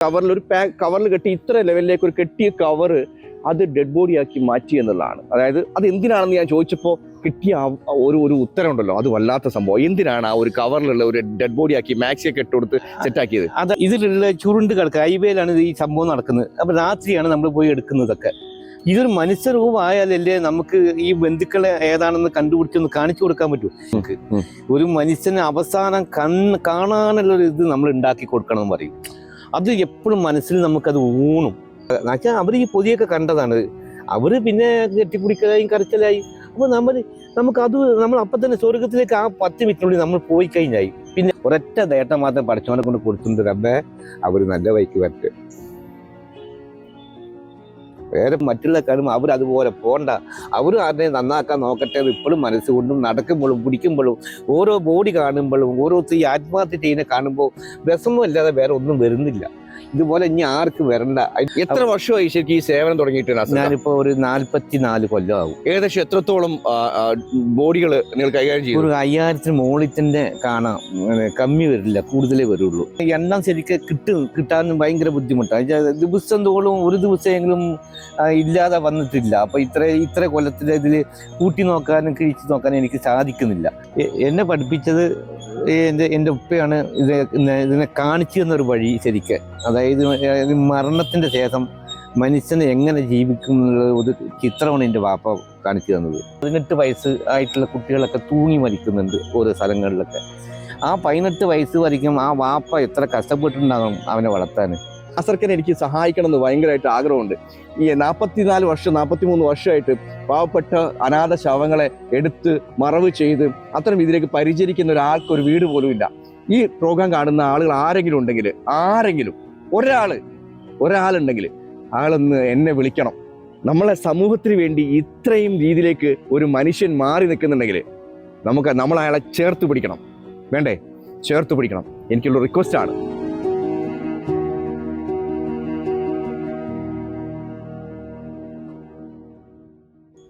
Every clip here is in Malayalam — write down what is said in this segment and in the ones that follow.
കവറിൽ ഒരു കവറിൽ കെട്ടി ഇത്ര ലെവലിലേക്ക് ഒരു കെട്ടിയ കവർ അത് ഡെഡ് ബോഡി ആക്കി മാറ്റി എന്നുള്ളതാണ്. അതായത് അത് എന്തിനാണെന്ന് ഞാൻ ചോദിച്ചപ്പോൾ കിട്ടിയ ഒരു ഉത്തരം ഉണ്ടല്ലോ, അത് വല്ലാത്ത സംഭവം. എന്തിനാണ് ആ ഒരു കവറിലുള്ള ഒരു ഡെഡ് ബോഡി ആക്കി മാക്സിയൊക്കെ ഇട്ടുകൊടുത്ത് സെറ്റാക്കിയത്? അത് ഇതിലുള്ള ചുരുണ്ട് കിടക്കുക, ഹൈവേയിലാണ് ഈ സംഭവം നടക്കുന്നത്. അപ്പൊ രാത്രിയാണ് നമ്മൾ പോയി എടുക്കുന്നതൊക്കെ. ഇതൊരു മനുഷ്യരൂപമായാലല്ലേ നമുക്ക് ഈ ബന്ധുക്കളെ ഏതാണെന്ന് കണ്ടുപിടിച്ചൊന്ന് കാണിച്ചു കൊടുക്കാൻ പറ്റൂ. നമുക്ക് ഒരു മനുഷ്യന് അവസാനം കാണാനുള്ള ഒരു ഇത് നമ്മൾ ഉണ്ടാക്കി കൊടുക്കണം എന്ന് പറയും. അത് എപ്പോഴും മനസ്സിൽ നമുക്കത് ഊണും. എന്നുവെച്ചാൽ അവർ ഈ പൊതിയൊക്കെ കണ്ടതാണ്. അവർ പിന്നെ കെട്ടിപ്പിടിക്കലായി കരച്ചിലായി. അപ്പോൾ നമ്മൾ അപ്പം തന്നെ സ്വർഗത്തിലേക്ക് ആ 10 മിനിറ്റിനുള്ളിൽ നമ്മൾ പോയി കഴിഞ്ഞായി. പിന്നെ ഒരൊറ്റ നേട്ടം മാത്രം പഠിച്ചവനെ കൊണ്ട് കൊടുത്തിട്ടുണ്ട്, റബ്ബേ അവർ നല്ല വഴിക്ക് വരട്ടെ. വേറെ മറ്റുള്ള കാര്യം അവർ അതുപോലെ പോണ്ട, അവർ ആരെ നന്നാക്കാൻ നോക്കട്ടെ എന്ന് ഇപ്പോഴും മനസ്സുകൊണ്ടും നടക്കുമ്പോഴും പിടിക്കുമ്പോഴും ഓരോ ബോഡി കാണുമ്പോഴും ഓരോരുത്തർ ഈ ആത്മഹത്യ ചെയ്യുന്ന കാണുമ്പോൾ വിഷമം അല്ലാതെ വേറെ ഒന്നും വരുന്നില്ല. ഇതുപോലെ ഇനി ആർക്ക് വരണ്ട. എത്ര വർഷമായി ശരിക്കും ഈ സേവനം തുടങ്ങിയിട്ട്? ഞാനിപ്പോ ഒരു 44 കൊല്ലമാകും. ഏകദേശം എത്രത്തോളം ബോഡികൾ നിങ്ങൾ കൈകാര്യം ചെയ്യും? ഒരു 5000 മുകളിൽ തന്നെ കാണാം, കമ്മി വരില്ല, കൂടുതലേ വരുള്ളൂ. എണ്ണം ശരിക്കും കിട്ടാനും ഭയങ്കര ബുദ്ധിമുട്ടാണ്. ദിവസം തോളും ഒരു ദിവസമെങ്കിലും ഇല്ലാതെ വന്നിട്ടില്ല. അപ്പൊ ഇത്ര കൊല്ലത്തിലെ ഇതിൽ കൂട്ടി നോക്കാനും കിഴിച്ചു നോക്കാനും എനിക്ക് സാധിക്കുന്നില്ല. എന്നെ പഠിപ്പിച്ചത് എൻ്റെ ഉപ്പയാണ് ഇതിനെ കാണിച്ചു തന്നൊരു വഴി ശരിക്കും. അതായത് മരണത്തിന്റെ ശേഷം മനുഷ്യനെ എങ്ങനെ ജീവിക്കും എന്നുള്ള ഒരു ചിത്രമാണ് എൻ്റെ വാപ്പ കാണിച്ചു തന്നത്. 18 വയസ്സ് ആയിട്ടുള്ള കുട്ടികളൊക്കെ തൂങ്ങി മരിക്കുന്നുണ്ട് ഓരോ സ്ഥലങ്ങളിലൊക്കെ. ആ 18 വയസ്സ് വരയ്ക്കും ആ വാപ്പ എത്ര കഷ്ടപ്പെട്ടിട്ടുണ്ടാകും അവനെ വളർത്താൻ. നാസർക്കനെ എനിക്ക് സഹായിക്കണം എന്ന് ഭയങ്കരമായിട്ട് ആഗ്രഹമുണ്ട്. ഈ 43 വർഷമായിട്ട് പാവപ്പെട്ട അനാഥ ശവങ്ങളെ എടുത്ത് മറവ് ചെയ്ത് അത്തരം ഇതിലേക്ക് പരിചരിക്കുന്ന ഒരാൾക്കൊരു വീട് പോലും ഇല്ല. ഈ പ്രോഗ്രാം കാണുന്ന ആളുകൾ ആരെങ്കിലും ഉണ്ടെങ്കിൽ, ഒരാളുണ്ടെങ്കിൽ ആളൊന്ന് എന്നെ വിളിക്കണം. നമ്മളെ സമൂഹത്തിന് വേണ്ടി ഇത്രയും രീതിയിലേക്ക് ഒരു മനുഷ്യൻ മാറി നിൽക്കുന്നുണ്ടെങ്കിൽ നമ്മൾ അയാളെ ചേർത്ത് പിടിക്കണം. വേണ്ടേ? ചേർത്ത് പിടിക്കണം. എനിക്കുള്ള റിക്വസ്റ്റാണ്.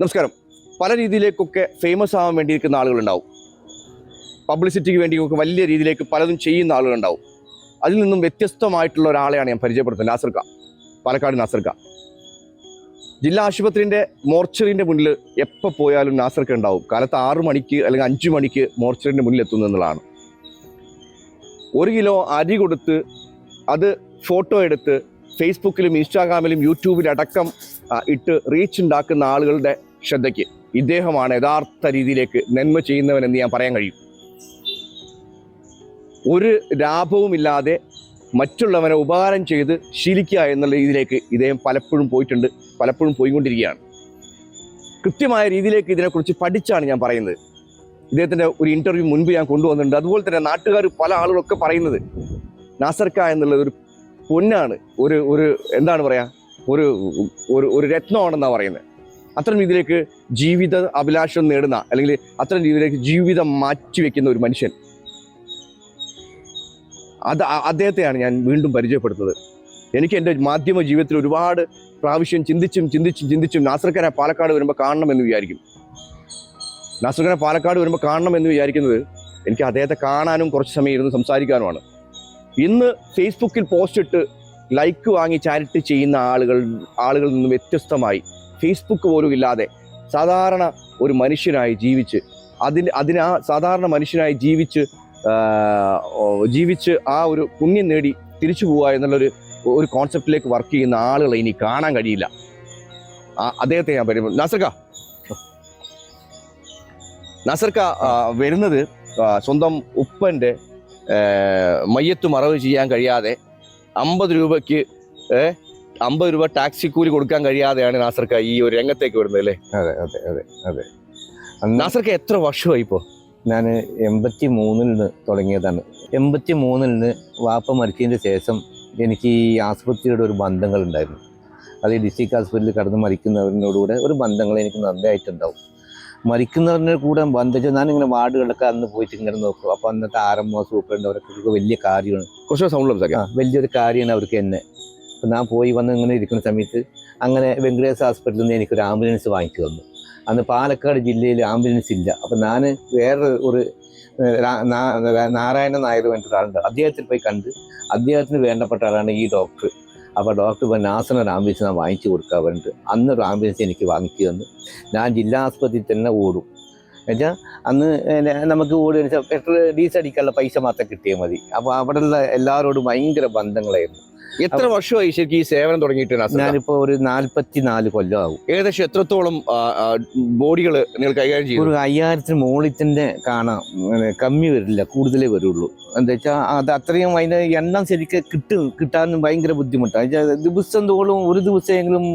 നമസ്കാരം. പല രീതിയിലേക്കൊക്കെ ഫേമസ് ആവാൻ വേണ്ടിയിരിക്കുന്ന ആളുകളുണ്ടാവും. പബ്ലിസിറ്റിക്ക് വേണ്ടിയൊക്കെ വലിയ രീതിയിലേക്ക് പലതും ചെയ്യുന്ന ആളുകളുണ്ടാവും. അതിൽ നിന്നും വ്യത്യസ്തമായിട്ടുള്ള ഒരാളെയാണ് ഞാൻ പരിചയപ്പെടുത്തുന്നത്. നാസർക്ക, പാലക്കാട് നാസർക്ക. ജില്ലാ ആശുപത്രിൻ്റെ മോർച്ചറിൻ്റെ മുന്നിൽ എപ്പോൾ പോയാലും നാസർക്ക ഉണ്ടാവും. കാലത്ത് 6 മണിക്ക് അല്ലെങ്കിൽ 5 മണിക്ക് മോർച്ചറിൻ്റെ മുന്നിൽ എത്തുന്നു എന്നുള്ളതാണ്. 1 കിലോ അരി കൊടുത്ത് അത് ഫോട്ടോ എടുത്ത് ഫേസ്ബുക്കിലും ഇൻസ്റ്റാഗ്രാമിലും യൂട്യൂബിലടക്കം ഇട്ട് റീച്ച് ഉണ്ടാക്കുന്ന ആളുകളുടെ ശ്രദ്ധയ്ക്ക് ഇദ്ദേഹമാണ് യഥാർത്ഥ രീതിയിലേക്ക് നന്മ ചെയ്യുന്നവനെന്ന് ഞാൻ പറയാൻ കഴിയും. ഒരു ലാഭവുമില്ലാതെ മറ്റുള്ളവനെ ഉപകാരം ചെയ്ത് ശീലിക്കുക എന്നുള്ള രീതിയിലേക്ക് ഇദ്ദേഹം പലപ്പോഴും പോയിട്ടുണ്ട്, പലപ്പോഴും പോയിക്കൊണ്ടിരിക്കുകയാണ്. കൃത്യമായ രീതിയിലേക്ക് ഇതിനെക്കുറിച്ച് പഠിച്ചാണ് ഞാൻ പറയുന്നത്. ഇദ്ദേഹത്തിൻ്റെ ഒരു ഇൻ്റർവ്യൂ മുൻപ് ഞാൻ കൊണ്ടുവന്നിട്ടുണ്ട്. അതുപോലെ തന്നെ നാട്ടുകാർ പല ആളുകളൊക്കെ പറയുന്നത് നാസർക്ക എന്നുള്ളത് ഒരു പൊന്നാണ്, ഒരു എന്താണ് പറയുക, ഒരു രത്നമാണെന്നാണ് പറയുന്നത്. അത്തരം രീതിയിലേക്ക് ജീവിത അഭിലാഷം നേടുന്ന, അല്ലെങ്കിൽ അത്തരം രീതിയിലേക്ക് ജീവിതം മാറ്റിവെക്കുന്ന ഒരു മനുഷ്യൻ, അദ്ദേഹത്തെയാണ് ഞാൻ വീണ്ടും പരിചയപ്പെടുത്തുന്നത്. എനിക്ക് എൻ്റെ മാധ്യമ ജീവിതത്തിൽ ഒരുപാട് പ്രാവശ്യം ചിന്തിച്ചും നാസർക്കനെ പാലക്കാട് വരുമ്പോൾ കാണണമെന്ന് വിചാരിക്കും. നാസർക്കനെ പാലക്കാട് വരുമ്പോൾ കാണണമെന്ന് വിചാരിക്കുന്നത് എനിക്ക് അദ്ദേഹത്തെ കാണാനും കുറച്ച് സമയം ഇരുന്ന് സംസാരിക്കാനുമാണ്. ഇന്ന് ഫേസ്ബുക്കിൽ പോസ്റ്റ് ഇട്ട് ലൈക്ക് വാങ്ങി ചാരിറ്റി ചെയ്യുന്ന ആളുകളിൽ നിന്ന് വ്യത്യസ്തമായി ഫേസ്ബുക്ക് പോലും ഇല്ലാതെ സാധാരണ ഒരു മനുഷ്യനായി ജീവിച്ച് ആ സാധാരണ മനുഷ്യനായി ജീവിച്ച് ആ ഒരു പുണ്യം നേടി തിരിച്ചു പോവുക എന്നുള്ളൊരു കോൺസെപ്റ്റിലേക്ക് വർക്ക് ചെയ്യുന്ന ആളുകളെ ഇനി കാണാൻ കഴിയില്ല. അദ്ദേഹത്തെ ഞാൻ പരിചയം. നാസർക്ക വരുന്നത് സ്വന്തം ഉപ്പൻ്റെ മയ്യത്ത് മറവ് ചെയ്യാൻ കഴിയാതെ 50 രൂപയ്ക്ക് 50 രൂപ ടാക്സി കൂലി കൊടുക്കാൻ കഴിയാതെയാണ് നാസർക്ക ഈ ഒരു രംഗത്തേക്ക് വരുന്നത് അല്ലേ? അതെ അതെ അതെ അതെ. നാസർക്ക എത്ര വർഷമായി ഇപ്പോൾ? ഞാൻ 83-ൽ നിന്ന് തുടങ്ങിയതാണ്. 83-ൽ നിന്ന് വാപ്പ മരിച്ചതിന് ശേഷം എനിക്ക് ഈ ആശുപത്രിയുടെ ഒരു ബന്ധങ്ങളുണ്ടായിരുന്നു. അത് ഈ ഡിസ്ട്രിക്ട് ആശുപത്രിയിൽ കടന്ന് മരിക്കുന്നവരിനോടുകൂടെ ഒരു ബന്ധങ്ങൾ എനിക്ക് നന്നായിട്ടുണ്ടാവും. മരിക്കുന്നവരുടെ കൂടെ ബന്ധിച്ച് ഞാനിങ്ങനെ വാർഡുകളൊക്കെ അന്ന് പോയിട്ട് ഇങ്ങനെ നോക്കും. അപ്പോൾ അന്നത്തെ ആരംഭ സൂപ്രണ്ട് അവരൊക്കെ വലിയ കാര്യമാണ്, വലിയൊരു കാര്യമാണ് അവർക്ക് എന്നെ. അപ്പം ഞാൻ പോയി വന്ന് ഇങ്ങനെ ഇരിക്കുന്ന സമയത്ത് അങ്ങനെ വെങ്കടേശ്വര ഹോസ്പിറ്റലിൽ നിന്ന് എനിക്കൊരു ആംബുലൻസ് വാങ്ങിച്ചു തന്നു. അന്ന് പാലക്കാട് ജില്ലയിൽ ആംബുലൻസ് ഇല്ല. അപ്പം ഞാൻ വേറെ ഒരു നാരായണൻ നായർ പറഞ്ഞിട്ട് ഒരാളുണ്ട്, അദ്ദേഹത്തിൽ പോയി കണ്ട് അദ്ദേഹത്തിന് വേണ്ടപ്പെട്ട ആളാണ് ഈ ഡോക്ടർ. അപ്പോൾ ഡോക്ടർ ഇപ്പോൾ നാസറിനൊരു ആംബുലൻസ് ഞാൻ വാങ്ങിച്ചു കൊടുക്കാൻ വേണ്ടിയിട്ട് അന്നൊരു ആംബുലൻസ് എനിക്ക് വാങ്ങിച്ചു തന്നു. ഞാൻ ജില്ലാ ആസ്പത്രിയിൽ തന്നെ ഓടും. എന്നുവെച്ചാൽ അന്ന് നമുക്ക് ഓടുക വെച്ചാൽ പെട്രോൾ ഡീസൽ അടിക്കാനുള്ള പൈസ മാത്രം കിട്ടിയാൽ മതി. അപ്പോൾ അവിടെയുള്ള എല്ലാവരോടും ഭയങ്കര ബന്ധങ്ങളായിരുന്നു. എത്ര വർഷമായി ശരിക്കും ഈ സേവനം തുടങ്ങിയിട്ട് നാസർ? ഞാനിപ്പോൾ ഒരു 44 കൊല്ലമാകും. ഏകദേശം എത്രത്തോളം ബോഡികൾ നിങ്ങൾ കൈകാര്യം ചെയ്യും? ഒരു 5000 മുകളിൽ കാണാം, കമ്മി വരില്ല, കൂടുതലേ വരുള്ളൂ. എന്താ വെച്ചാൽ അത് അത്രയും അതിൻ്റെ എണ്ണം ശരിക്കും കിട്ടാനും ഭയങ്കര ബുദ്ധിമുട്ടാണ്. ദിവസം തോറും ഒരു ദിവസമെങ്കിലും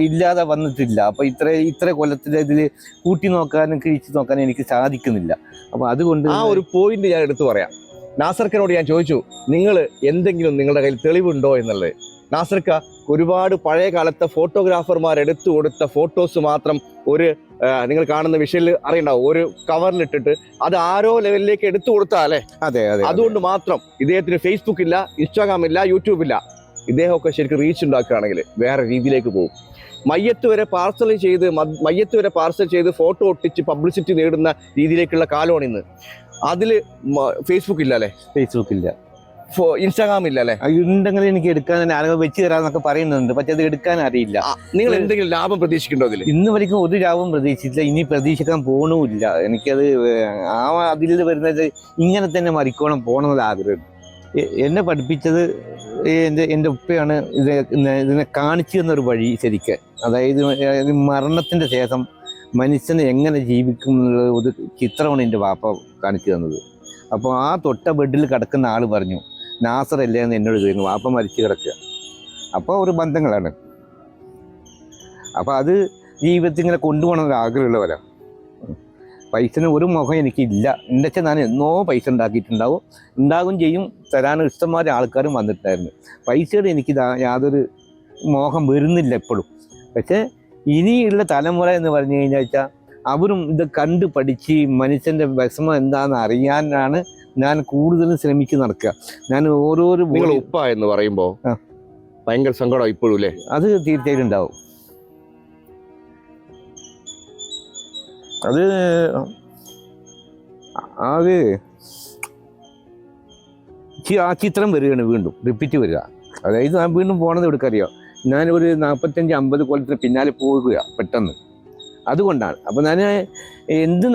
ഇല്ലാതെ വന്നിട്ടില്ല. അപ്പോൾ ഇത്ര കൊല്ലത്തിൽ ഇതിൽ കൂട്ടി നോക്കാനും കിഴിച്ച് നോക്കാനും എനിക്ക് സാധിക്കുന്നില്ല. അപ്പോൾ അതുകൊണ്ട് ആ ഒരു പോയിന്റ് ഞാൻ എടുത്തു പറയാം. നാസർക്കനോട് ഞാൻ ചോദിച്ചു, നിങ്ങൾ എന്തെങ്കിലും നിങ്ങളുടെ കയ്യിൽ തെളിവുണ്ടോ എന്നുള്ളത്. നാസർക്ക ഒരുപാട് പഴയ കാലത്തെ ഫോട്ടോഗ്രാഫർമാർ എടുത്തു കൊടുത്ത ഫോട്ടോസ് മാത്രം ഒരു നിങ്ങൾ കാണുന്ന വിഷയിൽ അറിയണ്ടാവും, ഒരു കവറിലിട്ടിട്ട് അത് ആരോ ലെവലിലേക്ക് എടുത്തു കൊടുത്താലേ. അതെ അതെ, അതുകൊണ്ട് മാത്രം ഇദ്ദേഹത്തിന് ഫേസ്ബുക്ക് ഇല്ല, ഇൻസ്റ്റാഗ്രാം ഇല്ല, യൂട്യൂബ് ഇല്ല. ഇദ്ദേഹമൊക്കെ ശരിക്കും റീച്ച് ഉണ്ടാക്കുകയാണെങ്കിൽ വേറെ രീതിയിലേക്ക് പോകും. മയ്യത്ത് വരെ പാർസൽ ചെയ്ത് ഫോട്ടോ ഒട്ടിച്ച് പബ്ലിസിറ്റി നേടുന്ന രീതിയിലേക്കുള്ള കാലമാണ് ഇന്ന്. അതിൽ ഫേസ്ബുക്ക് ഇല്ല അല്ലേ? ഫേസ്ബുക്ക് ഇല്ല, ഇൻസ്റ്റാഗ്രാം ഇല്ല അല്ലേ? ഉണ്ടെങ്കിൽ എനിക്ക് എടുക്കാൻ ആളുകൾ വെച്ച് തരാന്നൊക്കെ പറയുന്നുണ്ട്, പക്ഷെ അത് എടുക്കാൻ അറിയില്ല. നിങ്ങൾ എന്തെങ്കിലും ലാഭം പ്രതീക്ഷിക്കണ്ടോ അതിൽ? ഇന്ന് വரைക്കും ഒരു ലാഭം പ്രതീക്ഷിച്ചില്ല, ഇനി പ്രതീക്ഷിക്കാൻ പോകണമില്ല. എനിക്കത് അതിൽ വരുന്നത് ഇങ്ങനെ തന്നെ മരിക്കോണം പോകണമെന്നുള്ള ആഗ്രഹം. എന്നെ പഠിപ്പിച്ചത് എൻ്റെ ഉപ്പയാണ് ഇതിനെ കാണിച്ചു തന്നൊരു വഴി ശരിക്ക്. അതായത് മരണത്തിൻ്റെ ശേഷം മനുഷ്യനെ എങ്ങനെ ജീവിക്കും എന്നുള്ള ഒരു ചിത്രമാണ് എൻ്റെ വാപ്പ കാണിച്ചു തന്നത്. അപ്പോൾ ആ തൊട്ട ബെഡിൽ കിടക്കുന്ന ആൾ പറഞ്ഞു, നാസർ അല്ലേ എന്ന് എന്നോട് ചോദിക്കുന്നു. വാപ്പ മരിച്ചു കിടക്കുക. അപ്പോൾ ഒരു ബന്ധങ്ങളാണ്. അപ്പോൾ അത് ജീവിതത്തിൽ ഇങ്ങനെ കൊണ്ടുപോകണമെന്ന് ആഗ്രഹമുള്ളവരാണ്. പൈസന് ഒരു മുഖം എനിക്കില്ല. എൻ്റെ വെച്ചാൽ ഞാൻ എന്നോ പൈസ ഉണ്ടാകും ചെയ്യും. തരാനും ഇഷ്ടംമാരെ ആൾക്കാരും വന്നിട്ടായിരുന്നു. പൈസയുടെ എനിക്ക് യാതൊരു മോഹം വരുന്നില്ല എപ്പോഴും. പക്ഷേ ഇനിയുള്ള തലമുറ എന്ന് പറഞ്ഞു കഴിഞ്ഞാൽ അവരും ഇത് കണ്ടു പഠിച്ച് മനുഷ്യൻ്റെ വിഷമം എന്താണെന്ന് അറിയാനാണ് ഞാൻ കൂടുതലും ശ്രമിച്ച് നടക്കുക. ഞാൻ ഓരോരോ ഉപ്പ എന്ന് പറയുമ്പോൾ ഭയങ്കര സങ്കടം ഇപ്പോഴും അല്ലേ? അത് തീർച്ചയായിട്ടും ഉണ്ടാവും. അത് ആ ചിത്രം വരികയാണ്, വീണ്ടും റിപ്പീറ്റ് വരിക. അതായത് ഞാൻ വീണ്ടും പോകണത് എവിടേക്കറിയാം, ഞാനൊരു 45-50 കൊല്ലത്തിന് പിന്നാലെ പോവുക പെട്ടെന്ന്. അതുകൊണ്ടാണ്. അപ്പോൾ ഞാൻ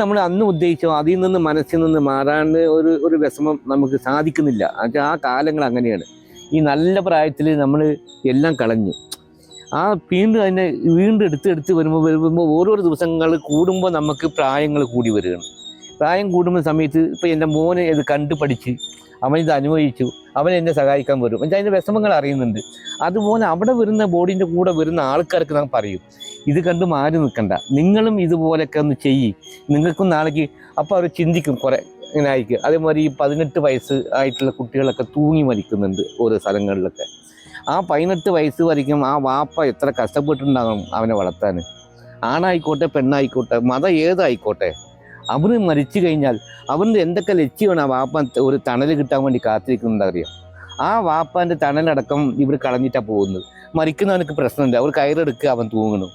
നമ്മൾ അന്ന് ഉദ്ദേശിച്ചോ അതിൽ നിന്ന് മനസ്സിൽ നിന്ന് മാറാൻ ഒരു വിഷമം നമുക്ക് സാധിക്കുന്നില്ല. ആ കാലങ്ങൾ അങ്ങനെയാണ്. ഈ നല്ല പ്രായത്തിൽ നമ്മൾ എല്ലാം കളഞ്ഞു. ആ വീണ്ടും എടുത്ത് വരുമ്പോൾ ഓരോ ദിവസങ്ങൾ കൂടുമ്പോൾ നമുക്ക് പ്രായങ്ങൾ കൂടി വരികയാണ്. പ്രായം കൂടുന്ന സമയത്ത് ഇപ്പോൾ എൻ്റെ മോനെ ഇത് കണ്ടു പഠിച്ച് അവനിത് അനുഭവിച്ചു, അവൻ എന്നെ സഹായിക്കാൻ വരും. പക്ഷേ അതിൻ്റെ വിഷമങ്ങൾ അറിയുന്നുണ്ട്. അതുപോലെ അവിടെ വരുന്ന ബോഡീൻ്റെ കൂടെ വരുന്ന ആൾക്കാർക്ക് നാം പറയും, ഇത് കണ്ട് മാറി നിൽക്കണ്ട, നിങ്ങളും ഇതുപോലെയൊക്കെ ഒന്ന് ചെയ്യ്, നിങ്ങൾക്കും നാളേക്ക്. അപ്പോൾ അവർ ചിന്തിക്കും കുറേ ഇങ്ങനെ ആയിരിക്കും. അതേമാതിരി ഈ 18 വയസ്സ് ആയിട്ടുള്ള കുട്ടികളൊക്കെ തൂങ്ങി മരിക്കുന്നുണ്ട് ഓരോ സ്ഥലങ്ങളിലൊക്കെ. ആ 18 വയസ്സ് വരയ്ക്കും ആ വാപ്പ എത്ര കഷ്ടപ്പെട്ടിട്ടുണ്ടാകും അവനെ വളർത്താൻ. ആണായിക്കോട്ടെ പെണ്ണായിക്കോട്ടെ മതം ഏതായിക്കോട്ടെ, അവന് മരിച്ചു കഴിഞ്ഞാൽ അവൻ്റെ എന്തൊക്കെ ലക്ഷ്യമാണ് ആ വാപ്പ ഒരു തണൽ കിട്ടാൻ വേണ്ടി കാത്തിരിക്കുന്നുണ്ടറിയാം. ആ വാപ്പാൻ്റെ തണലടക്കം ഇവർ കളഞ്ഞിട്ടാണ് പോകുന്നത്. മരിക്കുന്നവനക്ക് പ്രശ്നമുണ്ട്, അവർ കയറെടുക്കുക, അവൻ തൂങ്ങണം.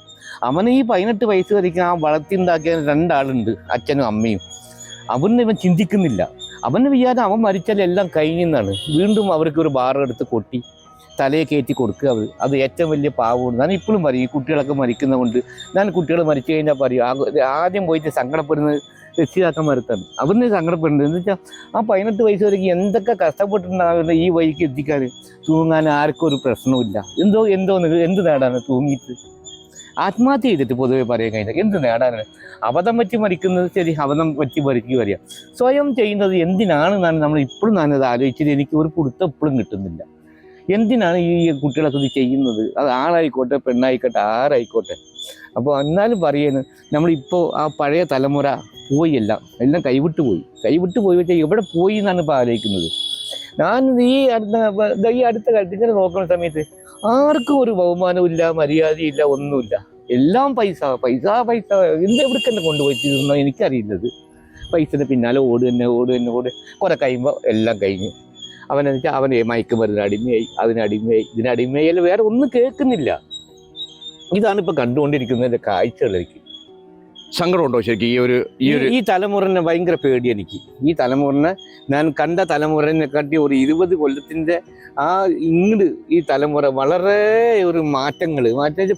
അവന് ഈ 18 വയസ്സ് വരയ്ക്കും ആ വളർത്തിയുണ്ടാക്കിയ 2 ആളുണ്ട്, അച്ഛനും അമ്മയും. അവന് ഇവൻ ചിന്തിക്കുന്നില്ല. അവന് വിചാരം അവൻ മരിച്ചാൽ എല്ലാം കഴിഞ്ഞെന്നാണ്. വീണ്ടും അവർക്ക് ഒരു ബാറെടുത്ത് കൊട്ടി തലയെ കയറ്റി കൊടുക്കുക. അത് ഏറ്റവും വലിയ പാവമാണ്. ഞാൻ ഇപ്പോഴും പറയും, ഈ കുട്ടികളൊക്കെ മരിക്കുന്നത് കൊണ്ട് ഞാൻ കുട്ടികൾ മരിച്ചു കഴിഞ്ഞാൽ പറയും ആദ്യം പോയിട്ട് സങ്കടപ്പെടുന്നത് രക്ഷിതാക്കന്മാരത്താണ്. അവരിന് സങ്കടപ്പെടുന്നത് എന്ന് വെച്ചാൽ ആ 18 വയസ്സ് വരേക്ക് എന്തൊക്കെ കഷ്ടപ്പെട്ടിട്ടുണ്ടാകുന്ന ഈ വഴിക്ക് എത്തിക്കാൻ. തൂങ്ങാൻ ആർക്കും ഒരു പ്രശ്നവുമില്ല. എന്ത് നേടാണ് തൂങ്ങിയിട്ട്? ആത്മഹത്യ ചെയ്തിട്ട് പൊതുവെ പറയാൻ കഴിഞ്ഞാൽ എന്ത് നേടാനാണ്? അബദ്ധം പറ്റി മരിക്കുന്നത് ശരി, അബദ്ധം പറ്റി മരിക്കുക വരിക. സ്വയം ചെയ്യുന്നത് എന്തിനാണെന്നാണ് നമ്മൾ ഇപ്പോഴും ഞാനത് ആലോചിച്ചത്. എനിക്ക് ഒരു പിടുത്തം എപ്പോഴും കിട്ടുന്നില്ല. എന്തിനാണ് ഈ കുട്ടികളൊക്കെ ഇത് ചെയ്യുന്നത്? അത് ആളായിക്കോട്ടെ പെണ്ണായിക്കോട്ടെ ആരായിക്കോട്ടെ. അപ്പോൾ എന്നാലും പറയുന്നത് നമ്മളിപ്പോൾ ആ പഴയ തലമുറ പോയി, എല്ലാം കൈവിട്ട് പോയി വെച്ചാൽ എവിടെ പോയി എന്നാണ് ഇപ്പോൾ ആലോചിക്കുന്നത്. ഞാൻ ഈ അടുത്ത കാലത്ത് ഇങ്ങനെ നോക്കുന്ന സമയത്ത് ആർക്കും ഒരു ബഹുമാനമില്ല, മര്യാദയില്ല, ഒന്നുമില്ല. എല്ലാം പൈസ എവിടേക്കെന്നെ കൊണ്ടുപോയി തീർന്നോ എനിക്കറിയില്ലത്. പൈസയുടെ പിന്നാലെ ഓട് കുറെ കഴിയുമ്പോൾ എല്ലാം കഴിഞ്ഞു. അവനെന്ന് വെച്ചാൽ അവനെ മയക്കുമരുന്ന് അടിമയായി, ഇതിനടിമയായി വേറെ ഒന്നും കേൾക്കുന്നില്ല. ഇതാണ് ഇപ്പോൾ കണ്ടുകൊണ്ടിരിക്കുന്നതിൻ്റെ കാഴ്ചകളേക്ക്. സങ്കടമുണ്ടോ ശരിക്കും ഈ തലമുറനെ ഭയങ്കര പേടി എനിക്ക്. ഈ തലമുറനെ ഞാൻ കണ്ട തലമുറനെ കാട്ടി ഒരു 20 കൊല്ലത്തിന്റെ ഇങ്ങോട്ട് ഈ തലമുറ വളരെ ഒരു മാറ്റം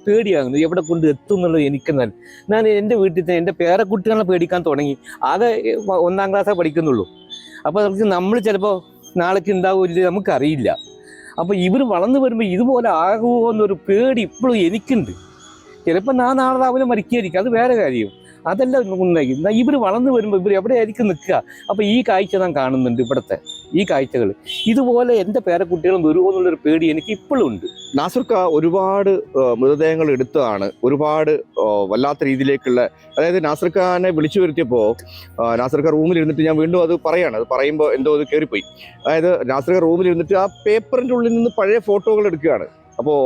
പേടിയാകുന്നു. എവിടെ കൊണ്ട് എത്തും എന്നുള്ളത് എനിക്കെന്നാൽ ഞാൻ എൻ്റെ വീട്ടിൽ എൻ്റെ പേരക്കുട്ടികളെ പേടിക്കാൻ തുടങ്ങി. ആകെ 1ാം ക്ലാസ്സാണ് പഠിക്കുന്നുള്ളൂ. അപ്പോൾ നമ്മൾ ചിലപ്പോൾ നാളേക്ക് ഉണ്ടാവില്ല, നമുക്കറിയില്ല. അപ്പോൾ ഇവർ വളർന്നു വരുമ്പോൾ ഇതുപോലെ ആകുമോ എന്നൊരു പേടി ഇപ്പോഴും എനിക്കുണ്ട്. ചിലപ്പോൾ ഞാൻ നാളെ രാവിലെ മരിക്കുകയായിരിക്കും, അത് വേറെ കാര്യം. അതല്ല ഉണ്ടായി. ഇവർ വളർന്നു വരുമ്പോൾ ഇവർ എവിടെയായിരിക്കും നിൽക്കുക? അപ്പോൾ ഈ കാഴ്ച ഞാൻ കാണുന്നുണ്ട്. ഇവിടുത്തെ ഈ കാഴ്ചകൾ ഇതുപോലെ എൻ്റെ പേരക്കുട്ടികളും വരുമോ എന്നുള്ളൊരു പേടി എനിക്ക് ഇപ്പോഴും ഉണ്ട്. നാസർക്ക ഒരുപാട് മൃതദേഹങ്ങൾ എടുത്തതാണ്, ഒരുപാട് വല്ലാത്ത രീതിയിലേക്കുള്ള, അതായത് നാസർഖാനെ വിളിച്ചു വരുത്തിയപ്പോൾ നാസർക്ക റൂമിലിരുന്നിട്ട്, ഞാൻ വീണ്ടും അത് പറയാണ്, അത് പറയുമ്പോൾ എന്തോ അത് കയറിപ്പോയി. അതായത് നാസർക്ക റൂമിലിരുന്നിട്ട് ആ പേപ്പറിൻ്റെ ഉള്ളിൽ നിന്ന് പഴയ ഫോട്ടോകൾ എടുക്കുകയാണ്. അപ്പോൾ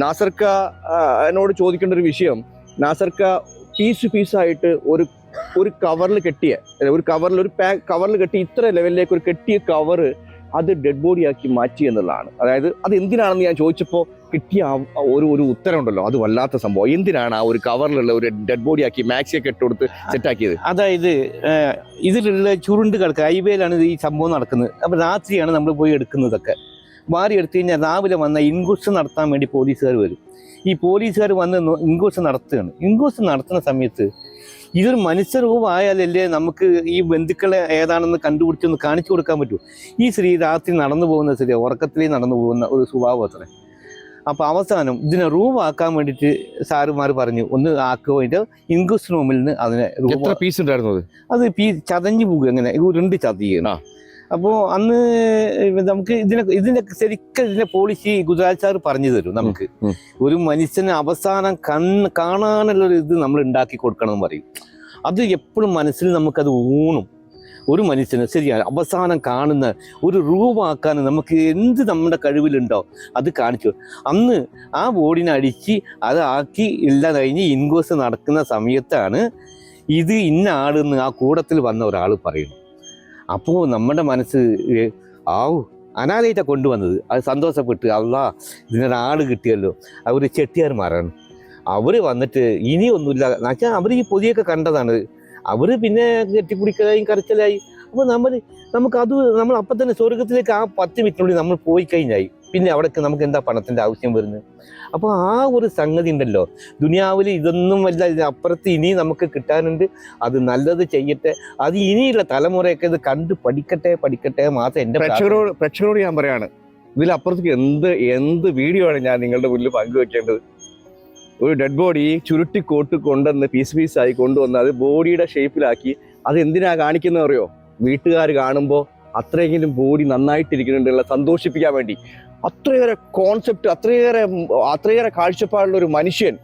നാസർക്ക എന്നോട് ചോദിക്കേണ്ട ഒരു വിഷയം, നാസർക്ക പീസായിട്ട് ഒരു കവറിൽ കെട്ടിയ, ഒരു കവറിൽ കെട്ടി ഇത്ര ലെവലിലേക്ക് ഒരു കെട്ടിയ കവറ് അത് ഡെഡ് ബോഡിയാക്കി മാറ്റി എന്നുള്ളതാണ്. അതായത് അത് എന്തിനാണെന്ന് ഞാൻ ചോദിച്ചപ്പോൾ കിട്ടിയ ഒരു ഉത്തരവുണ്ടല്ലോ, അത് വല്ലാത്ത സംഭവം. എന്തിനാണ് ആ ഒരു കവറിലുള്ള ഒരു ഡെഡ് ബോഡിയാക്കി മാക്സിയൊക്കെ ഇട്ടുകൊടുത്ത് സെറ്റാക്കിയത്? അതായത് ഇതിലുള്ള ചുരുണ്ട് കിടക്കുക ഹൈവേയിലാണ് ഈ സംഭവം നടക്കുന്നത്. അപ്പോൾ രാത്രിയാണ് നമ്മൾ പോയി എടുക്കുന്നതൊക്കെ. മാറി എടുത്തു കഴിഞ്ഞാൽ രാവിലെ വന്ന ഇൻക്വസ്റ്റ് നടത്താൻ വേണ്ടി പോലീസുകാർ വരും. ഈ പോലീസുകാർ വന്ന് ഇൻക്വസ്റ്റ് നടത്തുകയാണ്. ഇൻക്വസ്റ്റ് നടത്തുന്ന സമയത്ത് ഇതൊരു മനുഷ്യരൂപമായാലല്ലേ നമുക്ക് ഈ ബന്ധുക്കളെ ഏതാണെന്ന് കണ്ടുപിടിച്ചൊന്ന് കാണിച്ചു കൊടുക്കാൻ പറ്റൂ. ഈ സ്ത്രീ രാത്രി നടന്നു പോകുന്ന സ്ത്രീ, ഉറക്കത്തിലേ നടന്നു പോകുന്ന ഒരു സ്വഭാവം അത്ര. അപ്പോൾ അവസാനം ഇതിനെ റൂമാക്കാൻ വേണ്ടിയിട്ട് സാറുമാർ പറഞ്ഞു ഒന്ന് ആക്കുമ്പോൾ ഇൻക്വസ്റ്റ് റൂമിൽ നിന്ന് അതിനെ എത്ര പീസ് ഉണ്ടായിരുന്നു? അത് ചതഞ്ഞു പോകുക, അങ്ങനെ ഉരുണ്ട് ചതിയണം. അപ്പോൾ അന്ന് നമുക്ക് ഇതിന്റെ ശരിക്കും ഇതിന്റെ പോളിസി ഗുജറാത്ത് സാർ പറഞ്ഞു തരും. നമുക്ക് ഒരു മനുഷ്യന് അവസാനം കാണാനുള്ളൊരു ഇത് നമ്മൾ ഉണ്ടാക്കി കൊടുക്കണം എന്ന് പറയും. അത് എപ്പോഴും മനസ്സിൽ നമുക്കത് ഊണും. ഒരു മനുഷ്യന് ശരിയാണ് അവസാനം കാണുന്ന ഒരു രൂപമാക്കാൻ നമുക്ക് എന്ത് നമ്മുടെ കഴിവിലുണ്ടോ അത് കാണിച്ചു. അന്ന് ആ ബോർഡിനെ അടിച്ച് അതാക്കി എല്ലാം കഴിഞ്ഞ് ഇൻക്വസ്റ്റ് നടക്കുന്ന സമയത്താണ് ഇത് ഇന്ന ആളെന്ന് ആ കൂടത്തിൽ വന്ന ഒരാൾ പറയുന്നു. അപ്പോൾ നമ്മുടെ മനസ്സ് അനാഥയായിട്ടാണ് കൊണ്ടുവന്നത്. അത് സന്തോഷപ്പെട്ട് അല്ലാ ഇതിനൊരാൾ കിട്ടിയല്ലോ. അവർ ചെട്ടിയാർമാരാണ്. അവർ വന്നിട്ട് ഇനിയൊന്നുമില്ല എന്നുവെച്ചാൽ അവർ ഈ പൊതിയൊക്കെ കണ്ടതാണ്. അവർ പിന്നെ കെട്ടിപ്പിടിക്കലായും കരച്ചിലായി. അപ്പോൾ നമ്മൾ അപ്പം തന്നെ സ്വർഗത്തിലേക്ക് ആ 10 മിനിറ്റിനുള്ളിൽ നമ്മൾ പോയി കഴിഞ്ഞായി. പിന്നെ അവിടേക്ക് നമുക്ക് എന്താ പണത്തിൻ്റെ ആവശ്യം വരുന്നത്? അപ്പോൾ ആ ഒരു സംഗതി ഉണ്ടല്ലോ ദുനിയാവിൽ, ഇതൊന്നും വല്ല ഇതിനപ്പുറത്ത് ഇനി നമുക്ക് കിട്ടാനുണ്ട്. അത് നല്ലത് ചെയ്യട്ടെ. അത് ഇനിയുള്ള തലമുറയൊക്കെ ഇത് കണ്ട് പഠിക്കട്ടെ മാത്രം എൻ്റെ പ്രേക്ഷകരോട് ഞാൻ പറയാണ്, ഇതിലപ്പുറത്തേക്ക് എന്ത് വീഡിയോ ആണ് ഞാൻ നിങ്ങളുടെ മുന്നിൽ പങ്കുവെക്കേണ്ടത്? ഒരു ഡെഡ് ബോഡി ചുരുട്ടിക്കോട്ട് കൊണ്ടുവന്ന് പീസായി കൊണ്ടുവന്ന് അത് ബോഡിയുടെ ഷേപ്പിലാക്കി അത് എന്തിനാ കാണിക്കുന്നത് അറിയോ? വീട്ടുകാർ കാണുമ്പോൾ അത്രയെങ്കിലും ബോഡി നന്നായിട്ടിരിക്കുന്നുണ്ടെന്നുള്ള സന്തോഷിപ്പിക്കാൻ വേണ്ടി. അത്രയേറെ കോൺസെപ്റ്റ്, അത്രയേറെ കാഴ്ചപ്പാടുള്ള ഒരു മനുഷ്യൻ.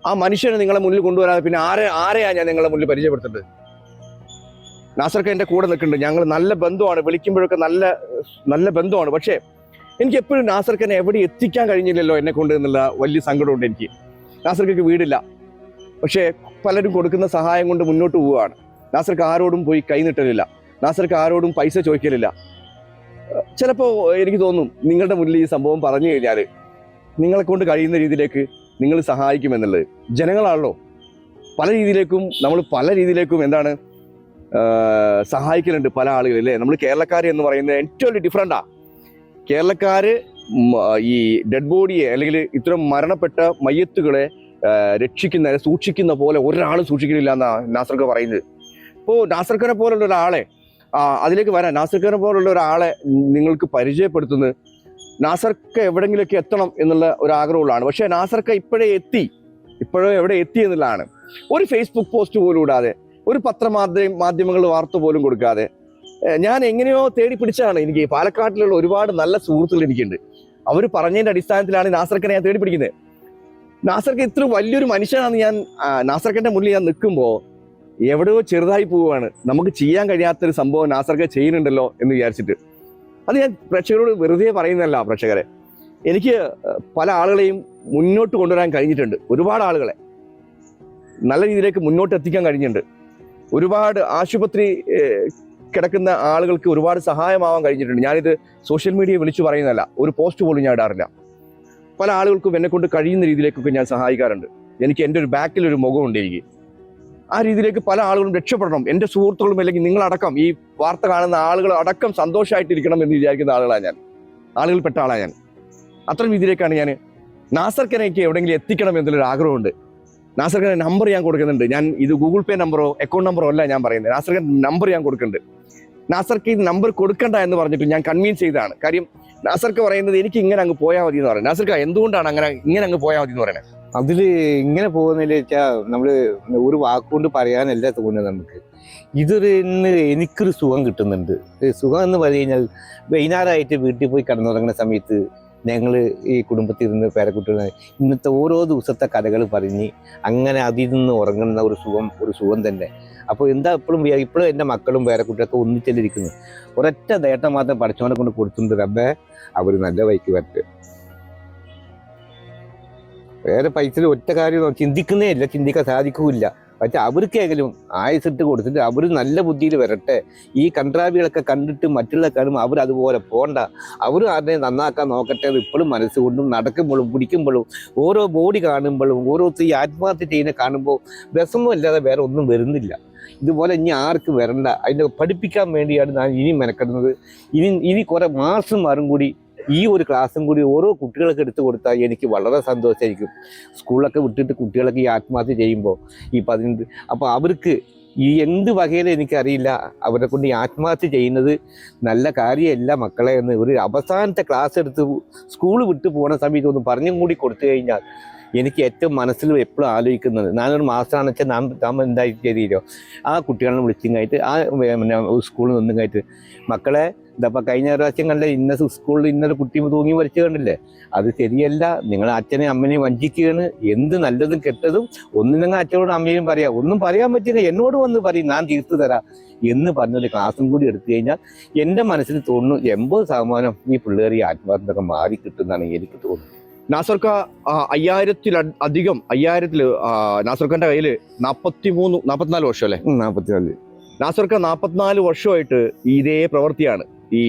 ആ മനുഷ്യനെ നിങ്ങളെ മുന്നിൽ കൊണ്ടുവരാതെ പിന്നെ ആരെയാ ഞാൻ നിങ്ങളെ മുന്നിൽ പരിചയപ്പെടുത്തേണ്ടത്? നാസർക്ക എൻ്റെ കൂടെ നിൽക്കുന്നുണ്ട്. ഞങ്ങൾ നല്ല ബന്ധമാണ്, വിളിക്കുമ്പോഴൊക്കെ നല്ല ബന്ധമാണ്. പക്ഷേ എനിക്ക് എപ്പോഴും നാസർക്കനെ എവിടെ എത്തിക്കാൻ കഴിഞ്ഞില്ലല്ലോ എന്നെ കൊണ്ട് എന്നുള്ള വലിയ സങ്കടമുണ്ട് എനിക്ക്. നാസർക്കയ്ക്ക് വീടില്ല, പക്ഷേ പലരും കൊടുക്കുന്ന സഹായം കൊണ്ട് മുന്നോട്ട് പോവുകയാണ്. നാസർക്ക് ആരോടും പോയി കൈ നീട്ടലില്ല, നാസർക്ക് ആരോടും പൈസ ചോദിക്കലില്ല. ചിലപ്പോൾ എനിക്ക് തോന്നും നിങ്ങളുടെ മുന്നിൽ ഈ സംഭവം പറഞ്ഞു കഴിഞ്ഞാൽ നിങ്ങളെ കൊണ്ട് കഴിയുന്ന രീതിയിലേക്ക് നിങ്ങൾ സഹായിക്കുമെന്നുള്ളത്. ജനങ്ങളാണല്ലോ, പല രീതിയിലേക്കും എന്താണ് സഹായിക്കലുണ്ട് പല ആളുകൾ, അല്ലേ? നമ്മൾ കേരളക്കാർ എന്ന് പറയുന്നത് ഏറ്റവും ഡിഫറൻറ്റാ. കേരളക്കാര് ഈ ഡെഡ് ബോഡിയെ അല്ലെങ്കിൽ ഇത്തരം മരണപ്പെട്ട മയ്യത്തുകളെ സൂക്ഷിക്കുന്ന പോലെ ഒരാളും സൂക്ഷിക്കുന്നില്ല എന്നാണ് നാസർക്ക പറയുന്നത്. ഇപ്പോൾ നാസർക്കനെ പോലുള്ള ഒരാളെ അതിലേക്ക് വരാൻ, നാസർക്കനെ പോലുള്ള ഒരാളെ നിങ്ങൾക്ക് പരിചയപ്പെടുത്തുന്നത് നാസർക്ക എവിടെങ്കിലൊക്കെ എത്തണം എന്നുള്ള ഒരു ആഗ്രഹമുള്ളതാണ്. പക്ഷേ നാസർക്ക ഇപ്പോഴേ എവിടെ എത്തി എന്നുള്ളതാണ്. ഒരു ഫേസ്ബുക്ക് പോസ്റ്റ് പോലും ഇടാതെ, ഒരു മാധ്യമങ്ങൾ വാർത്ത പോലും കൊടുക്കാതെ ഞാൻ എങ്ങനെയോ തേടി പിടിച്ചാണ്. എനിക്ക് പാലക്കാട്ടിലുള്ള ഒരുപാട് നല്ല സുഹൃത്തുക്കൾ എനിക്കുണ്ട്. അവർ പറഞ്ഞതിൻ്റെ അടിസ്ഥാനത്തിലാണ് നാസർക്കനെ ഞാൻ തേടി പിടിക്കുന്നത്. നാസർക്ക ഇത്ര വലിയൊരു മനുഷ്യനാണെന്ന് ഞാൻ നാസർക്കൻ്റെ മുന്നിൽ ഞാൻ നിൽക്കുമ്പോൾ എവിടെയോ ചെറുതായി പോവുകയാണ്. നമുക്ക് ചെയ്യാൻ കഴിയാത്തൊരു സംഭവം നാസർക്ക ചെയ്യുന്നുണ്ടല്ലോ എന്ന് വിചാരിച്ചിട്ട്. അത് ഞാൻ പ്രേക്ഷകരോട് വെറുതെ പറയുന്നതല്ല. പ്രേക്ഷകരെ, എനിക്ക് പല ആളുകളെയും മുന്നോട്ട് കൊണ്ടുവരാൻ കഴിഞ്ഞിട്ടുണ്ട്. ഒരുപാട് ആളുകളെ നല്ല രീതിയിലേക്ക് മുന്നോട്ട് എത്തിക്കാൻ കഴിഞ്ഞിട്ടുണ്ട്. ഒരുപാട് ആശുപത്രി കിടക്കുന്ന ആളുകൾക്ക് ഒരുപാട് സഹായമാവാൻ കഴിഞ്ഞിട്ടുണ്ട്. ഞാനിത് സോഷ്യൽ മീഡിയ വിളിച്ചു പറയുന്നതല്ല, ഒരു പോസ്റ്റ് പോലും ഞാൻ ഇടാറില്ല. പല ആളുകൾക്കും എന്നെ കൊണ്ട് കഴിയുന്ന രീതിയിലേക്കൊക്കെ ഞാൻ സഹായിക്കാറുണ്ട്. എനിക്ക് എൻ്റെ ഒരു ബാക്കിലൊരു മുഖമുണ്ട്. എനിക്ക് ആ രീതിയിലേക്ക് പല ആളുകളും രക്ഷപ്പെടണം. എൻ്റെ സുഹൃത്തുക്കളും അല്ലെങ്കിൽ നിങ്ങളടക്കം ഈ വാർത്ത കാണുന്ന ആളുകൾ അടക്കം സന്തോഷമായിട്ടിരിക്കണം എന്ന് വിചാരിക്കുന്ന ആളുകളിൽപ്പെട്ട ആളാണ് ഞാൻ. അത്ര രീതിയിലേക്കാണ് ഞാൻ. നാസർക്കനയ്ക്ക് എവിടെയെങ്കിലും എത്തിക്കണം എന്നുള്ളൊരു ആഗ്രഹമുണ്ട്. നാസർക്കൻ്റെ നമ്പർ ഞാൻ കൊടുക്കുന്നുണ്ട്. ഞാൻ ഇത് ഗൂഗിൾ പേ നമ്പറോ അക്കൗണ്ട് നമ്പറോ അല്ല ഞാൻ പറയുന്നത്. നാസർക്കൻ്റെ നമ്പർ ഞാൻ കൊടുക്കുന്നുണ്ട്. നാസർക്ക് ഈ നമ്പർ കൊടുക്കണ്ട എന്ന് പറഞ്ഞിട്ട് ഞാൻ കൺവിൻസ് ചെയ്തതാണ്. കാര്യം നാസർക്ക് പറയുന്നത് എനിക്ക് ഇങ്ങനെ അങ്ങ് പോയാൽ മതി എന്ന് പറയുന്നത്. നാസർക്ക് എന്തുകൊണ്ടാണ് ഇങ്ങനെ അങ്ങ് പോയാൽ മതി എന്ന് പറയുന്നത്? അതിൽ ഇങ്ങനെ പോകുന്നതിൽ വെച്ചാൽ നമ്മൾ ഒരു വാക്കുകൊണ്ട് പറയാനല്ല തോന്നുന്നത്. നമുക്ക് എനിക്കൊരു സുഖം കിട്ടുന്നുണ്ട്. സുഖം എന്ന് പറഞ്ഞു കഴിഞ്ഞാൽ വൈകുന്നേരമായിട്ട് വീട്ടിൽ പോയി കിടന്നുറങ്ങുന്ന സമയത്ത് ഞങ്ങൾ ഈ കുടുംബത്തിൽ നിന്ന് പേരക്കുട്ടികൾ ഇന്നത്തെ ഓരോ ദിവസത്തെ കഥകൾ പറഞ്ഞ് അങ്ങനെ അതിൽ നിന്ന് ഉറങ്ങുന്ന ഒരു സുഖം തന്നെ. അപ്പോൾ എന്താ ഇപ്പോഴും എൻ്റെ മക്കളും പേരക്കുട്ടികളൊക്കെ ഒന്നിച്ചല്ലിരിക്കുന്നു. ഒരൊറ്റ നേട്ടം മാത്രം പഠിച്ചവനെ കൊണ്ട് കൊടുത്തിട്ടുണ്ട്. റബ്ബേ അവർ നല്ല വഴിക്ക് വരട്ടെ. വേറെ പൈസയിൽ ഒറ്റ കാര്യം ചിന്തിക്കുന്നേ ഇല്ല, ചിന്തിക്കാൻ സാധിക്കില്ല. പക്ഷെ അവർക്കെങ്കിലും ആയുസിട്ട് കൊടുത്തിട്ട് അവർ നല്ല ബുദ്ധിയിൽ വരട്ടെ. ഈ കൺട്രാവികളൊക്കെ കണ്ടിട്ട് മറ്റുള്ള കാണുമ്പോൾ അവർ അതുപോലെ പോണ്ട, അവർ ആരെ നന്നാക്കാൻ നോക്കട്ടെ എന്ന് ഇപ്പോഴും മനസ്സുകൊണ്ടും നടക്കുമ്പോഴും പിടിക്കുമ്പോഴും ഓരോ ബോഡി കാണുമ്പോഴും ഓരോരുത്തർ ഈ ആത്മഹത്യ ചെയ്യുന്ന കാണുമ്പോൾ വിഷമം ഇല്ലാതെ വേറെ ഒന്നും വരുന്നില്ല. ഇതുപോലെ ഇനി ആർക്കും വരണ്ട. അതിനെ പഠിപ്പിക്കാൻ വേണ്ടിയാണ് ഞാൻ ഇനി മെനക്കെടുന്നത്. ഇനി കുറെ മാസം കൂടി ഈ ഒരു ക്ലാസ്സും കൂടി ഓരോ കുട്ടികൾക്ക് എടുത്തു കൊടുത്താൽ എനിക്ക് വളരെ സന്തോഷമായിരിക്കും. സ്കൂളിലൊക്കെ വിട്ടിട്ട് കുട്ടികളൊക്കെ ഈ ആത്മഹത്യ ചെയ്യുമ്പോൾ അപ്പോൾ അവർക്ക് ഈ എന്ത് വകയിൽ എനിക്കറിയില്ല, അവരെ കൊണ്ട് ഈ ആത്മഹത്യ ചെയ്യുന്നത് നല്ല കാര്യമല്ല മക്കളെ എന്ന് ഒരു അവസാനത്തെ ക്ലാസ് എടുത്ത് സ്കൂൾ വിട്ടു പോകുന്ന സമയത്ത് ഒന്ന് പറഞ്ഞും കൂടി കൊടുത്തു കഴിഞ്ഞാൽ എനിക്ക് ഏറ്റവും മനസ്സിൽ എപ്പോഴും ആലോചിക്കുന്നത്, ഞാനൊരു മാസ്റ്ററാണെന്ന് വെച്ചാൽ നാം എന്തായി ചെയ്തില്ലോ ആ കുട്ടികളെ വിളിച്ചിങ്ങായിട്ട് സ്കൂളിൽ നിന്നുങ്ങായിട്ട് മക്കളെ ഇതപ്പോൾ കഴിഞ്ഞ പ്രാവശ്യം കണ്ട ഇന്ന സ്കൂളിൽ ഇന്നൊരു കുട്ടി തൂങ്ങി വരച്ച് കണ്ടില്ലേ, അത് ശരിയല്ല. നിങ്ങളെ അച്ഛനെയും അമ്മനെയും വഞ്ചിക്കുകയാണ്. എന്ത് നല്ലതും കെട്ടതും ഒന്നിനങ്ങ് അച്ഛനോടും അമ്മയും പറയാം. ഒന്നും പറയാൻ പറ്റില്ല, എന്നോട് വന്ന് പറയും, ഞാൻ തീർത്തു തരാം എന്ന് പറഞ്ഞൊരു ക്ലാസ്സും കൂടി എടുത്തു കഴിഞ്ഞാൽ എൻ്റെ മനസ്സിൽ തോന്നുന്നു 80% ഈ പിള്ളേർ ഈ ആത്മഹത്യ മാറി കിട്ടുന്നതാണ് എനിക്ക് തോന്നുന്നത്. നാസർക്ക 5000 നാസർക്കന്റെ കയ്യിൽ 44 വർഷം അല്ലേ? 44. നാസർക്ക 44 വർഷമായിട്ട് ഇതേ പ്രവൃത്തിയാണ്. ഈ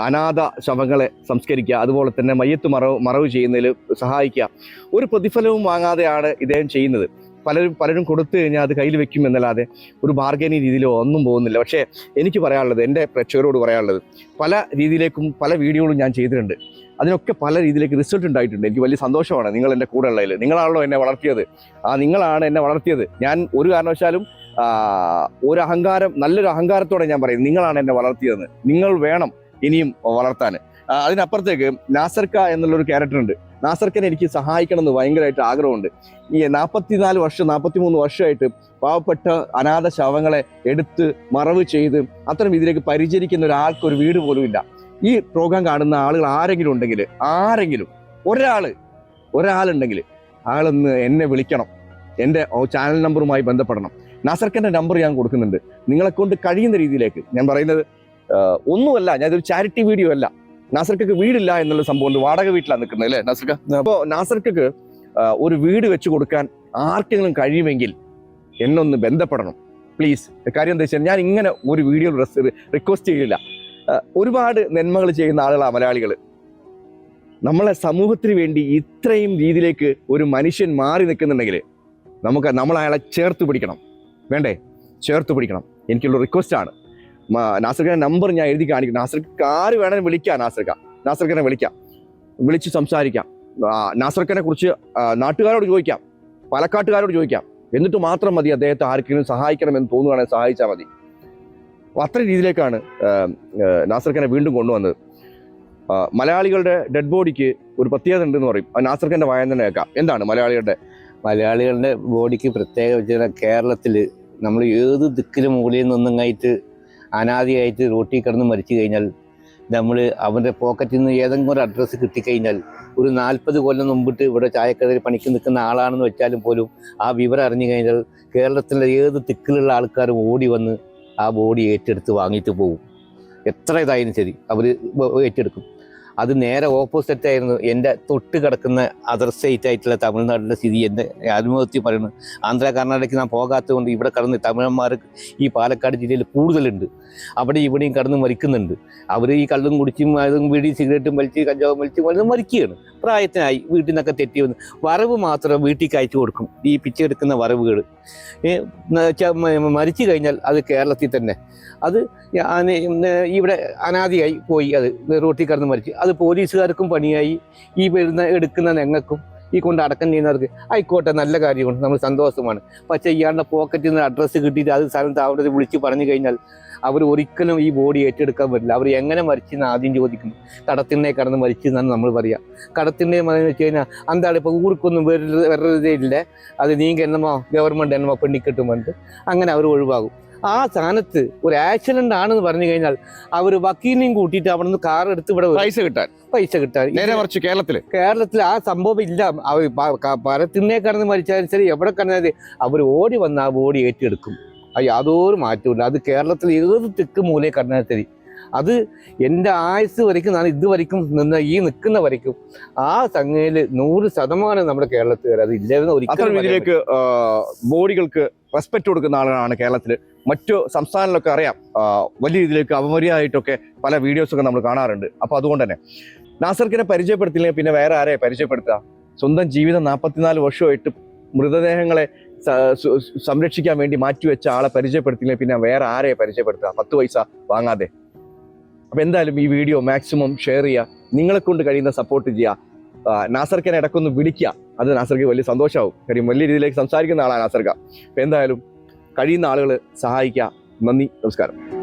അനാഥ ശവങ്ങളെ സംസ്കരിക്കുക, അതുപോലെ തന്നെ മയ്യത്ത് മറവ് ചെയ്യുന്നതിൽ സഹായിക്കുക. ഒരു പ്രതിഫലവും വാങ്ങാതെയാണ് ഇദ്ദേഹം ചെയ്യുന്നത്. പലരും കൊടുത്തു കഴിഞ്ഞാൽ അത് കയ്യിൽ വെക്കും എന്നല്ലാതെ ഒരു ബാർഗൈനിങ് രീതിയിലോ ഒന്നും പോകുന്നില്ല. പക്ഷേ എനിക്ക് പറയാനുള്ളത്, എൻ്റെ പ്രേക്ഷകരോട് പറയാനുള്ളത്, പല രീതിയിലേക്കും പല വീഡിയോകളും ഞാൻ ചെയ്തിട്ടുണ്ട്. അതിനൊക്കെ പല രീതിയിലേക്ക് റിസൾട്ട് ഉണ്ടായിട്ടുണ്ട്. എനിക്ക് വലിയ സന്തോഷമാണ് നിങ്ങൾ എൻ്റെ കൂടെ ഉള്ളതിൽ. നിങ്ങളാണല്ലോ എന്നെ വളർത്തിയത്. നിങ്ങളാണ് എന്നെ വളർത്തിയത്. ഞാൻ ഒരു കാരണവശാലും ഒരു നല്ലൊരു അഹങ്കാരത്തോടെ ഞാൻ പറയും, നിങ്ങളാണ് എന്നെ വളർത്തിയതെന്ന്. നിങ്ങൾ വേണം ഇനിയും വളർത്താൻ. അതിനപ്പുറത്തേക്ക് നാസർക്ക എന്നുള്ളൊരു ക്യാരക്ടർ ഉണ്ട്. നാസർക്കനെ എനിക്ക് സഹായിക്കണം എന്ന് ഭയങ്കരമായിട്ട് ആഗ്രഹമുണ്ട്. ഈ 43 വർഷമായിട്ട് പാവപ്പെട്ട അനാഥ ശവങ്ങളെ എടുത്ത് മറവ് ചെയ്ത് അത്തരം ഇതിലേക്ക് പരിചരിക്കുന്ന ഒരാൾക്കൊരു വീട് പോലും ഇല്ല. ഈ പ്രോഗ്രാം കാണുന്ന ആളുകൾ ആരെങ്കിലും ഒരാളുണ്ടെങ്കിൽ ആളൊന്ന് എന്നെ വിളിക്കണം. എൻ്റെ ചാനൽ നമ്പറുമായി ബന്ധപ്പെടണം. നാസർക്കൻ്റെ നമ്പർ ഞാൻ കൊടുക്കുന്നുണ്ട്. നിങ്ങളെ കൊണ്ട് കഴിയുന്ന രീതിയിലേക്ക്. ഞാൻ പറയുന്നത് ഒന്നുമല്ല, ഞാനൊരു ചാരിറ്റി വീഡിയോ അല്ല. നാസർക്കക്ക് വീടില്ല എന്നുള്ള സംഭവം, വാടക വീട്ടിലാണ് നിൽക്കുന്നത് അല്ലേ നാസർക്ക? അപ്പോൾ നാസർക്കക്ക് ഒരു വീട് വെച്ച് കൊടുക്കാൻ ആർക്കെങ്കിലും കഴിയുമെങ്കിൽ എന്നൊന്ന് ബന്ധപ്പെടണം പ്ലീസ്. കാര്യം എന്താ വെച്ചാൽ ഞാൻ ഇങ്ങനെ ഒരു വീഡിയോ റിക്വസ്റ്റ് ചെയ്യില്ല. ഒരുപാട് നന്മകൾ ചെയ്യുന്ന ആളുകളാണ് മലയാളികൾ. നമ്മളെ സമൂഹത്തിന് വേണ്ടി ഇത്രയും രീതിയിലേക്ക് ഒരു മനുഷ്യൻ മാറി നിൽക്കുന്നുണ്ടെങ്കിൽ നമ്മൾ അയാളെ ചേർത്ത് പിടിക്കണം. വേണ്ടേ? ചേർത്ത് പിടിക്കണം. എനിക്കുള്ള റിക്വസ്റ്റാണ്. നാസർക്കൻ്റെ നമ്പർ ഞാൻ എഴുതി കാണിക്കും. നാസർക്ക് ആര് വേണമെങ്കിലും വിളിക്കാം. നാസർക്കനെ വിളിച്ച് സംസാരിക്കാം. നാസർക്കനെ കുറിച്ച് നാട്ടുകാരോട് ചോദിക്കാം, പാലക്കാട്ടുകാരോട് ചോദിക്കാം. എന്നിട്ട് മാത്രം മതി അദ്ദേഹത്തെ ആർക്കെങ്കിലും സഹായിക്കണമെന്ന് തോന്നുകയാണെങ്കിൽ സഹായിച്ചാൽ മതി. അത്ര രീതിയിലേക്കാണ് നാസർക്കനെ വീണ്ടും കൊണ്ടുവന്നത്. മലയാളികളുടെ ഡെഡ് ബോഡിക്ക് ഒരു പ്രത്യേകത ഉണ്ടെന്ന് പറയും. നാസർക്കൻ്റെ വായന തന്നെ കേൾക്കാം. എന്താണ് മലയാളികളുടെ ബോഡിക്ക് പ്രത്യേക? കേരളത്തിൽ നമ്മൾ ഏത് ദിക്കിലും മൂലയിൽ നിന്നങ്ങായിട്ട് അനാദിയായിട്ട് റോട്ടിൽ കിടന്ന് മരിച്ചു കഴിഞ്ഞാൽ നമ്മൾ അവൻ്റെ പോക്കറ്റിൽ നിന്ന് ഏതെങ്കിലും ഒരു അഡ്രസ്സ് കിട്ടിക്കഴിഞ്ഞാൽ ഒരു 40 കൊല്ലം മുമ്പിട്ട് ഇവിടെ ചായക്കടയിൽ പണിക്ക് നിൽക്കുന്ന ആളാണെന്ന് വെച്ചാലും പോലും ആ വിവരം അറിഞ്ഞു കഴിഞ്ഞാൽ കേരളത്തിലെ ഏത് ദിക്കിലുള്ള ആൾക്കാരും ഓടി വന്ന് ആ ബോഡി ഏറ്റെടുത്ത് വാങ്ങിയിട്ട് പോകും. എത്ര ഇതായാലും ശരി അവർ ഏറ്റെടുക്കും. അത് നേരെ ഓപ്പോസിറ്റ് ആയിരുന്നു എൻ്റെ തൊട്ട് കിടക്കുന്ന അതർ സ്റ്റേറ്റ് ആയിട്ടുള്ള തമിഴ്നാട്ടിലെ സ്ഥിതി. എൻ്റെ ആത്മഹത്യ പറയുന്നത് ആന്ധ്ര കർണാടകയ്ക്ക് ഞാൻ പോകാത്തത് കൊണ്ട് ഇവിടെ കടന്ന് തമിഴന്മാർ ഈ പാലക്കാട് ജില്ലയിൽ കൂടുതലുണ്ട്. അവിടെ ഇവിടെയും കടന്ന് മരിക്കുന്നുണ്ട്. അവർ ഈ കള്ളും കുടിച്ചും അതും വീടി സിഗരറ്റും വലിച്ച് കഞ്ചാവും വലിച്ച് മരിക്കുകയാണ്. പ്രായത്തിനായി വീട്ടിൽ നിന്നൊക്കെ തെറ്റി വന്ന് വറവ് മാത്രം വീട്ടിൽ അയച്ചു കൊടുക്കും. ഈ പിച്ചെടുക്കുന്ന വറവുകൾ മരിച്ചു കഴിഞ്ഞാൽ അത് കേരളത്തിൽ തന്നെ. അത് ഇവിടെ അനാദിയായി പോയി, അത് റോട്ടിൽ കിടന്ന് മരിച്ചു. അത് പോലീസുകാർക്കും പണിയായി, ഈ എടുക്കുന്ന ഞങ്ങൾക്കും ഈ കൊണ്ട് അടക്കം ചെയ്യുന്നവർക്ക് ആയിക്കോട്ടെ, നല്ല കാര്യമാണ്, നമ്മൾ സന്തോഷമാണ്. പക്ഷേ ഇയാളുടെ പോക്കറ്റിൽ നിന്ന് അഡ്രസ്സ് കിട്ടിയിട്ട് അത് സ്ഥലത്ത് അവിടെ വിളിച്ച് പറഞ്ഞു കഴിഞ്ഞാൽ അവർ ഒരിക്കലും ഈ ബോഡി ഏറ്റെടുക്കാൻ പറ്റില്ല. അവർ എങ്ങനെ മരിച്ചെന്ന് ആദ്യം ചോദിക്കും. കടത്തിണ്ണെ കടന്ന് മരിച്ചെന്നാണ് നമ്മൾ പറയുക. കടത്തിണ്ണെ എന്ന് വെച്ച് കഴിഞ്ഞാൽ എന്താണ് ഇപ്പോൾ ഊർക്കൊന്നും വെറുതെ ഇല്ല, അത് നീങ്ക എന്നമോ ഗവൺമെൻറ് എന്നമോ പെണ്ണിക്കെട്ടും പറഞ്ഞിട്ട് അങ്ങനെ അവർ ഒഴിവാകും. ആ സ്ഥാനത്ത് ഒരു ആക്സിഡന്റ് ആണെന്ന് പറഞ്ഞു കഴിഞ്ഞാൽ അവർ വക്കീലിനെയും കൂട്ടിയിട്ട് അവിടെ നിന്ന് കാർ എടുത്ത് ഇവിടെ പൈസ കിട്ടാൻ നേരെ മറിച്ച് കേരളത്തിൽ ആ സംഭവം ഇല്ല. അവർ പരത്തിണ്ണെ കടന്ന് മരിച്ചാലും ശരി, എവിടെ കടന്നത് അവർ ഓടി വന്ന് ആ ബോഡി ഏറ്റെടുക്കും. അത് യാതൊരു മാറ്റമില്ല. അത് കേരളത്തിൽ ഏത് തെക്ക് മൂലയെ കടന്നാൽ ശരി, അത് എൻ്റെ ആയുസ് വരയ്ക്കും, ഞാൻ ഇതുവരയ്ക്കും നിൽക്കുന്ന വരയ്ക്കും ആ സംഖ്യയിൽ 100% നമ്മുടെ കേരളത്തിൽ അത് ഇല്ലെന്ന് ഒരിക്കലും ബോഡികൾക്ക് റെസ്പെക്ട് കൊടുക്കുന്ന ആളുകളാണ് കേരളത്തിൽ. മറ്റു സംസ്ഥാനങ്ങളിലൊക്കെ അറിയാം, വലിയ രീതിയിലേക്ക് അപമര്യാദയായിട്ടൊക്കെ പല വീഡിയോസൊക്കെ നമ്മൾ കാണാറുണ്ട്. അപ്പോൾ അതുകൊണ്ട് തന്നെ നാസർക്കിനെ പരിചയപ്പെടുത്തില്ലെങ്കിൽ പിന്നെ വേറെ ആരെയെ പരിചയപ്പെടുത്തുക? സ്വന്തം ജീവിതം 44 വർഷമായിട്ട് മൃതദേഹങ്ങളെ സംരക്ഷിക്കാൻ വേണ്ടി മാറ്റിവെച്ച ആളെ പരിചയപ്പെടുത്തില്ലെങ്കിൽ പിന്നെ വേറെ ആരെയെ പരിചയപ്പെടുത്തുക 10 പൈസ വാങ്ങാതെ? അപ്പോൾ എന്തായാലും ഈ വീഡിയോ മാക്സിമം ഷെയർ ചെയ്യുക, നിങ്ങളെ കൊണ്ട് കഴിയുന്ന സപ്പോർട്ട് ചെയ്യുക. നാസർക്കിനെ ഇടയ്ക്കൊന്ന് വിളിക്കുക, അത് നാസർക്ക് വലിയ സന്തോഷമാവും. കാര്യം വലിയ രീതിയിലേക്ക് സംസാരിക്കുന്ന ആളാണ് നാസർക്ക. അപ്പോൾ എന്തായാലും കഴിയുന്ന ആളുകൾ സഹായിക്കുക. നന്ദി, നമസ്കാരം.